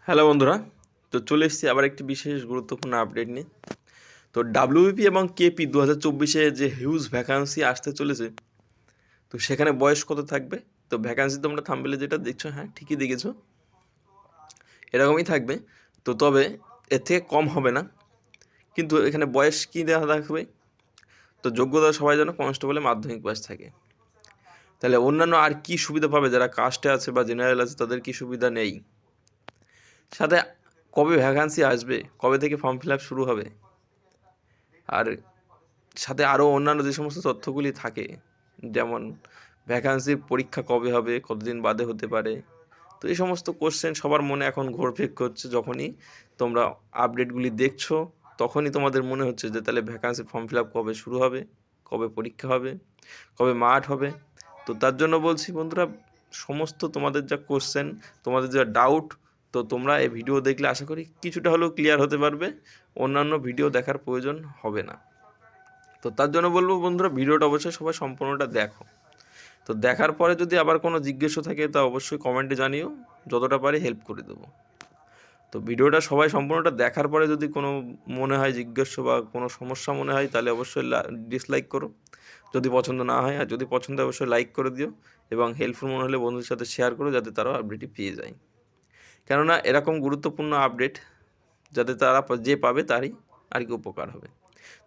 Hello বন্ধুরা, তো চলে এসেছি আবার একটি বিশেষ গুরুত্বপূর্ণ আপডেট নিয়ে। তো ডাব্লিউবিপি এবং কেপি 2024-এ যে হিউজ ভ্যাকান্সি আসতে চলেছে, তো সেখানে বয়স কত থাকবে? তো ভ্যাকান্সি তোমরা থাম্বনেলে যেটা দেখছো, হ্যাঁ ঠিকই দেখেছো, এরকমই থাকবে। তো তবে এর থেকে কম হবে না, কিন্তু এখানে বয়স কী দেওয়া থাকবে? তো যোগ্যতা সবাই যেন কনস্টেবলে মাধ্যমিক পাস থাকে। তাহলে অন্যান্য আর কি সুবিধা পাবে? যারা কাস্টে আছে বা জেনারেল আছে তাদের কি সুবিধা নেই? সাথে কবে ভ্যাকান্সি আসবে, কবে থেকে ফর্ম ফিল আপ শুরু হবে, আর সাথে আরও অন্যান্য যে সমস্ত তথ্যগুলি থাকে, যেমন ভ্যাকান্সির পরীক্ষা কবে হবে, কতদিন বাদে হতে পারে। তো এই সমস্ত কোশ্চেন সবার মনে এখন ঘোরফির করছে। যখনই তোমরা আপডেটগুলি দেখছো তখনই তোমাদের মনে হচ্ছে যে তাহলে ভ্যাকান্সির ফর্ম ফিল আপ কবে শুরু হবে, কবে পরীক্ষা হবে, কবে মাঠ হবে। তো তার জন্য বলছি বন্ধুরা, সমস্ত তোমাদের যা কোশ্চেন, তোমাদের যা ডাউট, তো তোমরা এই ভিডিও দেখলে আশা করি কিছুটা হলেও ক্লিয়ার হতে পারবে, অন্যান্য ভিডিও দেখার প্রয়োজন হবে না। তো তার জন্য বলবো বন্ধুরা, ভিডিওটা অবশ্যই সবাই সম্পূর্ণটা দেখো। তো দেখার পরে যদি আবার কোনো জিজ্ঞাসা থাকে তা অবশ্যই কমেন্টে জানিও, যতটা পারি হেল্প করে দেবো। তো ভিডিওটা সবাই সম্পূর্ণটা দেখার পরে যদি কোনো মনে হয় জিজ্ঞাসা বা কোনো সমস্যা মনে হয় তাহলে অবশ্যই ডিসলাইক করো, যদি পছন্দ না হয়। আর যদি পছন্দ হয় অবশ্যই লাইক করে দিও, এবং হেল্পফুল মনে হলে বন্ধুদের সাথে শেয়ার করো যাতে তারাও আপডেটটি পেয়ে যায়। কেননা এরকম গুরুত্বপূর্ণ আপডেট যাতে তারা যে পাবে তারই আর কি উপকার হবে।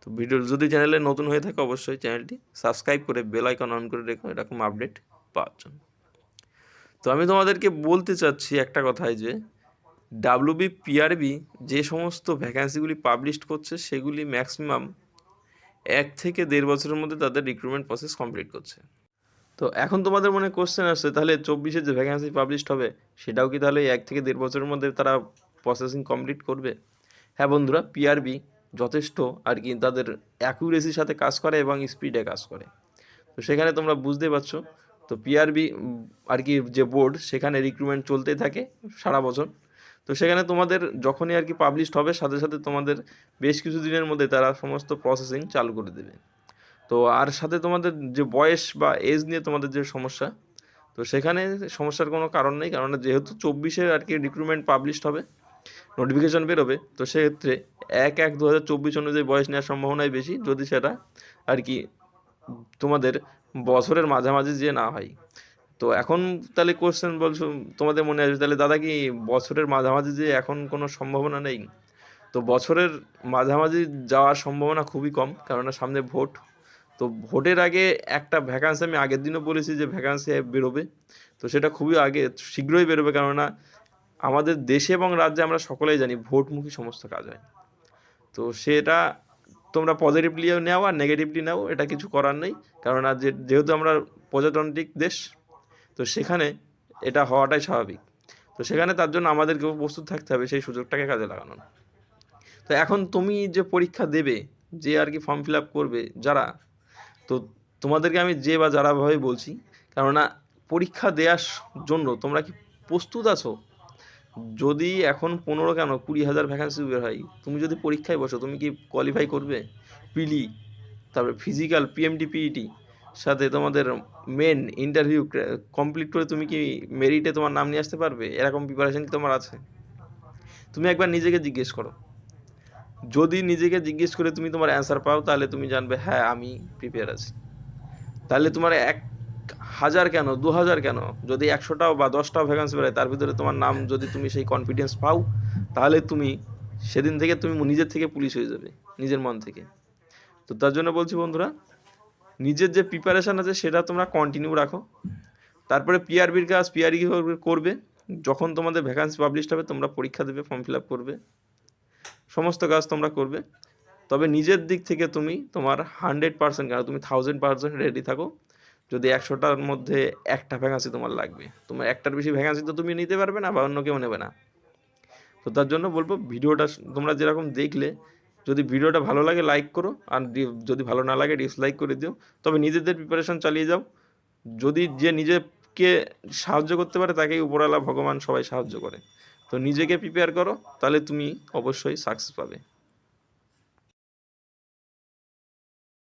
তো ভিডিও যদি চ্যানেলে নতুন হয়ে থাকে অবশ্যই চ্যানেলটি সাবস্ক্রাইব করে বেল আইকন অন করে রেখো এরকম আপডেট পাওয়ার জন্য। তো আমি তোমাদেরকে বলতে চাচ্ছি একটা কথাই, যে পিআরবি যে সমস্ত ভ্যাকান্সিগুলি পাবলিশ করছে সেগুলি ম্যাক্সিমাম 1 থেকে 1.5 বছরের মধ্যে তাদের রিক্রুটমেন্ট প্রসেস কমপ্লিট করছে। তো এখন তোমাদের মনে কোশ্চেন আসছে, তাহলে 24-এ যে ভ্যাকান্সি পাবলিশ হবে সেটাও কি তাহলে 1 থেকে 1.5 বছরের মধ্যে তারা প্রসেসিং কমপ্লিট করবে? হ্যাঁ বন্ধুরা, পিআরবি যথেষ্ট আর কি তাদের অ্যাকুরেসির সাথে কাজ করে এবং স্পিডে কাজ করে। তো সেখানে তোমরা বুঝতে পারছো, তো পিআরবি আর কি যে বোর্ড, সেখানে রিক্রুটমেন্ট চলতেই থাকে সারা বছর। তো সেখানে তোমাদের যখনই আর কি পাবলিশড হবে সাথে সাথে তোমাদের বেশ কিছু দিনের মধ্যে তারা সমস্ত প্রসেসিং চালু করে দেবে। তো আর সাথে তোমাদের যে বয়স বা এজ নিয়ে তোমাদের যে সমস্যা, তো সেখানে সমস্যার কোনো কারণ নেই, কারণ যেহেতু 24-এ আর কি রিক্রুটমেন্ট পাবলিশড হবে, নোটিফিকেশন বেরোবে, তো সেক্ষেত্রে 1/1/2024 অনুযায়ী বয়স নেওয়ার সম্ভাবনাই বেশি, যদি সেটা আর কি তোমাদের বছরের মাঝামাঝি যে না হয়। তো এখন তাহলে কোশ্চেন বলছো তোমাদের মনে আসবে, তাহলে দাদা কি বছরের মাঝামাঝি যে এখন কোনো সম্ভাবনা নেই? তো বছরের মাঝামাঝি যাওয়ার সম্ভাবনা খুবই কম, কেননা সামনে ভোট। তো ভোটের আগে একটা ভ্যাকান্সি, আমি আগের দিনও বলেছি যে ভ্যাকান্সি বেরোবে, তো সেটা খুবই আগে শীঘ্রই বেরোবে, কেননা আমাদের দেশে এবং রাজ্যে আমরা সকলেই জানি ভোটমুখী সমস্ত কাজ হয়। তো সেটা তোমরা পজিটিভলিও নাও আর নেগেটিভলি নাও, এটা কিছু করার নেই, কেননা যেহেতু আমরা প্রজাতান্ত্রিক দেশ, তো সেখানে এটা হওয়াটাই স্বাভাবিক। তো সেখানে তার জন্য আমাদেরকেও প্রস্তুত থাকতে হবে সেই সুযোগটাকে কাজে লাগানোর। তো এখন তুমি যে পরীক্ষা দেবে, যে আর কি ফর্ম ফিল আপ করবে যারা, তো তোমাদেরকে আমি যে বা যারাভাবে বলছি, কেননা পরীক্ষা দেওয়ার জন্য তোমরা কি প্রস্তুত আছো? যদি এখন 15 কেন 20,000 ভ্যাকান্সি বের হয়, তুমি যদি পরীক্ষায় বসো তুমি কি কোয়ালিফাই করবে? পিলি, তারপরে ফিজিক্যাল, পিএমডি, পিইটি, সাথে তোমাদের মেন ইন্টারভিউ কমপ্লিট করে তুমি কি মেরিটে তোমার নাম নিয়ে আসতে পারবে? এরকম প্রিপারেশন কি তোমার আছে? তুমি একবার নিজেকে জিজ্ঞেস করো। যদি নিজেকে জিজ্ঞেস করে তুমি তোমার অ্যান্সার পাও তাহলে তুমি জানবে হ্যাঁ আমি প্রিপেয়ার আছি। তাহলে তোমার 1,000 কেন 2,000 কেন, যদি 100টাও বা 10টাও ভ্যাকান্সি বেরোয় তার ভিতরে তোমার নাম যদি তুমি সেই কনফিডেন্স পাও, তাহলে তুমি সেদিন থেকে তুমি নিজের থেকে পুলিশ হয়ে যাবে, নিজের মন থেকে। তো তার জন্য বলছি বন্ধুরা, নিজের যে প্রিপারেশান আছে সেটা তোমরা কন্টিনিউ রাখো। তারপরে পিআরবির কাজ পিআরবি করবে, যখন তোমাদের ভ্যাকান্সি পাবলিশড হবে তোমরা পরীক্ষা দেবে, ফর্ম ফিল আপ করবে, সমস্ত কাজ তোমরা করবে। তবে নিজের দিক থেকে তুমি তোমার 100% কেন তুমি 1000% রেডি থাকো। যদি 100টার মধ্যে একটা ভ্যাকান্সি তোমার লাগবে, তোমার একটার বেশি ভ্যাকান্সি তো তুমি নিতে পারবে না বা অন্য কেউ নেবে না। তো তার জন্য বলবো ভিডিওটা তোমরা যেরকম দেখলে, যদি ভিডিওটা ভালো লাগে লাইক করো, আর যদি ভালো না লাগে ডিসলাইক করে দিও। তবে নিজেদের প্রিপারেশন চালিয়ে যাও। যদি যে নিজেকে সাহায্য করতে পারে তাকেই উপরওয়ালা ভগবান সবাই সাহায্য করে। তো নিজেকে প্রিপেয়ার করো, তাহলে তুমি অবশ্যই সাকসেস পাবে।